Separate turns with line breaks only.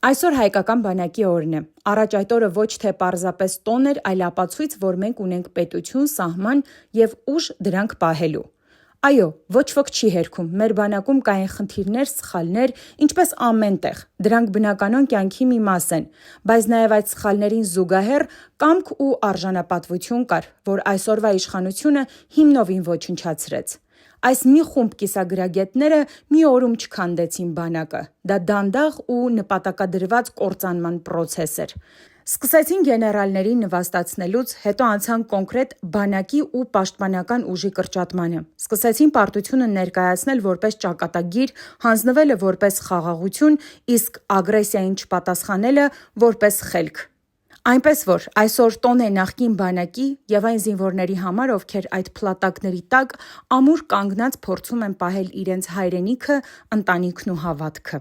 Այսօր հայկական բանակի օրն է։ Առաջ այդ օրը ոչ թե պարզապես տոն էր, այլ ապացույց, որ մենք ունենք պետություն, սահման եւ ուժ դրանք պահելու։ Այո, ոչ ոք չի հերքում, մեր բանակում կային խնդիրներ, սխալներ, ինչպես ամեն տեղ, դրանք բնականon կյանքի մի մաս են, բայց նաև այդ սխալներին զուգահեռ կամք ու արժանապատվություն կար, որ այսօրվա իշխանությունը հիմնովին ոչնչացրեց։ Այս մի խումբ կիսագրագետները մի օրում չքանդեցին բանակը, դա դանդաղ ու նպատակադրված կործանման պրոցես էր։ Սկսեցին գեներալներին նվաստացնելուց, հետո անցան կոնկրետ բանակի ու պաշտպանական ուժի կրճատմանը։ Սկսեցին պարտությունը ներկայացնել որպես ճակատագիր, հանձնվելը որպես խաղաղություն, իսկ ագրեսիային չպատասխանելը որպես խելք։ Այնպես որ այսօր տոն է նախկին բանակի եւ այն զինվորների համար, ովքեր այդ փլատակների տակ ամուր կանգնած փորձում են պահել իրենց հայրենիքը, ընտանիքն ու հավատքը։